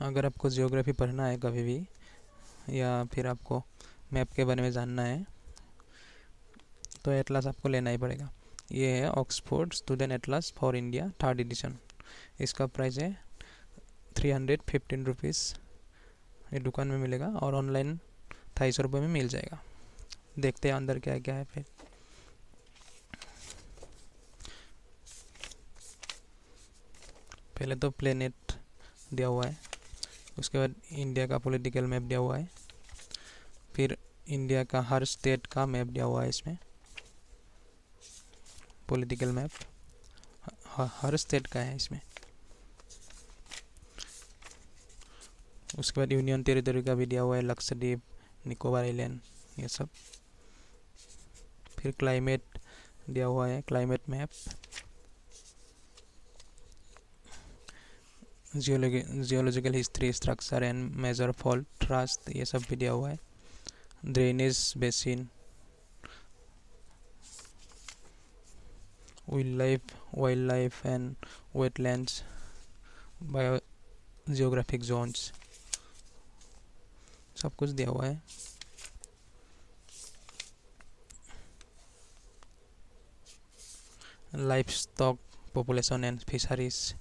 अगर आपको जियोग्राफी पढ़ना है कभी भी, या फिर आपको मैप के बारे में जानना है, तो एटलास आपको लेना ही पड़ेगा। ये है Oxford student atlas for India 3rd edition. इसका प्राइस है 315 रुपीज़। ये दुकान में मिलेगा और ऑनलाइन 250 रुपये में मिल जाएगा। देखते हैं अंदर क्या क्या है। फिर पहले तो प्लेनेट दिया हुआ है, उसके बाद इंडिया का पॉलिटिकल मैप दिया हुआ है, फिर इंडिया का हर स्टेट का मैप दिया हुआ है इसमें, पॉलिटिकल मैप हर स्टेट का है इसमें। उसके बाद यूनियन टेरिटरी का भी दिया हुआ है, लक्षद्वीप, निकोबार आइलैंड, ये सब। फिर क्लाइमेट दिया हुआ है, climate map, geological history, structure and major fault thrust, ये सब भी दिया हुआ है। Drainage basin, wildlife and wetlands, biogeographic zones, सब कुछ दिया हुआ है। Livestock population and fisheries,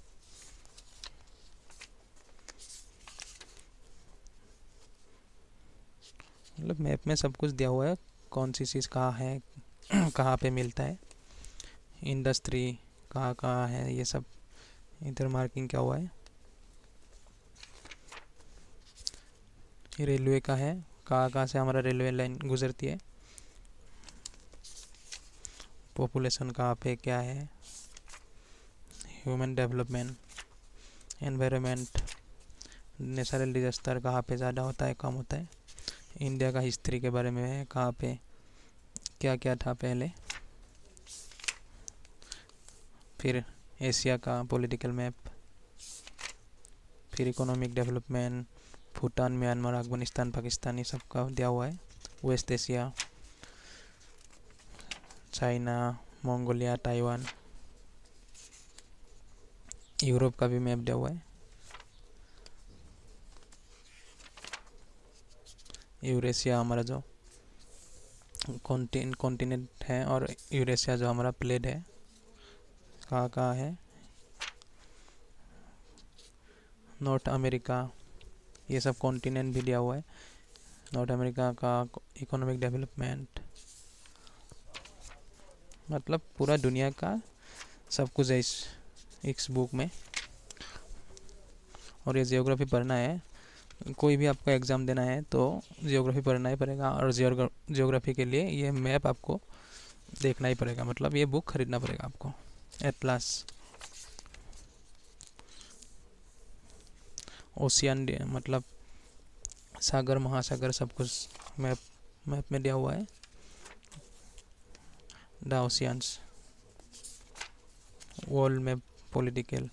मतलब मैप में सब कुछ दिया हुआ है, कौन सी चीज़ कहाँ है, कहाँ पे मिलता है, इंडस्ट्री कहाँ कहाँ है, ये सब इधर मार्किंग क्या हुआ है। ये रेलवे का है, कहाँ कहाँ से हमारा रेलवे लाइन गुजरती है, पॉपुलेशन कहाँ पे क्या है, human development, environment, natural disaster कहाँ पे ज़्यादा होता है कम होता है, इंडिया का हिस्ट्री के बारे में है, कहाँ पे क्या क्या था पहले, फिर एशिया का पॉलिटिकल मैप, फिर economic development, Bhutan, Myanmar, Afghanistan, Pakistan, ये सब का दिया हुआ है। West Asia, China, Mongolia, Taiwan, Europe का भी मैप दिया हुआ है। यूरेशिया हमारा जो कॉन्टिनेंट है, और यूरेशिया जो हमारा प्लेट है, कहाँ कहाँ है। नॉर्थ अमेरिका, ये सब कॉन्टिनेंट भी दिया हुआ है। नॉर्थ अमेरिका का इकोनॉमिक डेवलपमेंट, मतलब पूरा दुनिया का सब कुछ है इस बुक में। और ये जियोग्राफी पढ़ना है, कोई भी आपको एग्ज़ाम देना है तो जियोग्राफी पढ़ना ही पड़ेगा। और जियोग्राफी के लिए ये मैप आपको देखना ही पड़ेगा, मतलब ये बुक खरीदना पड़ेगा आपको। एटलास, ओशियन, मतलब सागर महासागर सब कुछ मैप में दिया हुआ है। The oceans, world map, political,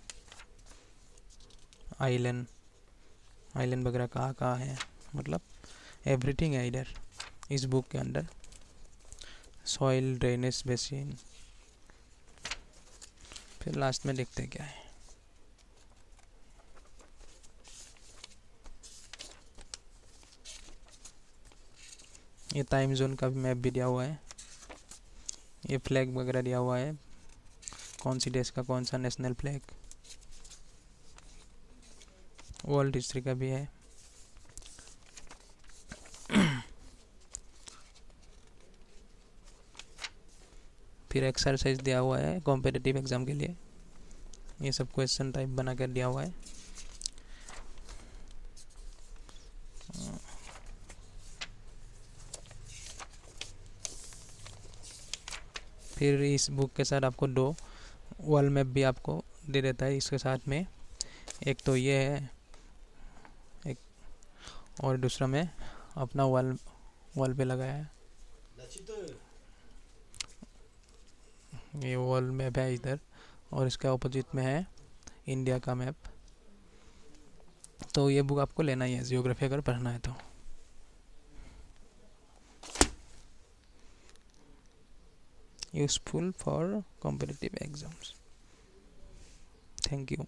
island वगैरह कहाँ कहाँ है, मतलब एवरीथिंग है इधर इस बुक के अंदर। सॉइल, ड्रेनेज बेसिन, फिर लास्ट में देखते हैं क्या है। ये टाइम जोन का भी मैप भी दिया हुआ है। ये फ्लैग वगैरह दिया हुआ है, कौन सी देश का कौन सा नेशनल फ्लैग। वर्ल्ड हिस्ट्री का भी है। फिर एक्सरसाइज दिया हुआ है कॉम्पिटिटिव एग्ज़ाम के लिए, ये सब क्वेश्चन टाइप बना कर दिया हुआ है। फिर इस बुक के साथ आपको 2 वर्ल्ड मैप भी आपको दे देता है इसके साथ में। एक तो ये है, एक और दूसरा में अपना वॉल पे लगाया है। ये वर्ल्ड मैप है इधर, और इसके ऑपोजिट में है इंडिया का मैप। तो ये बुक आपको लेना ही है जियोग्राफी अगर पढ़ना है तो। Useful for competitive exams. Thank you.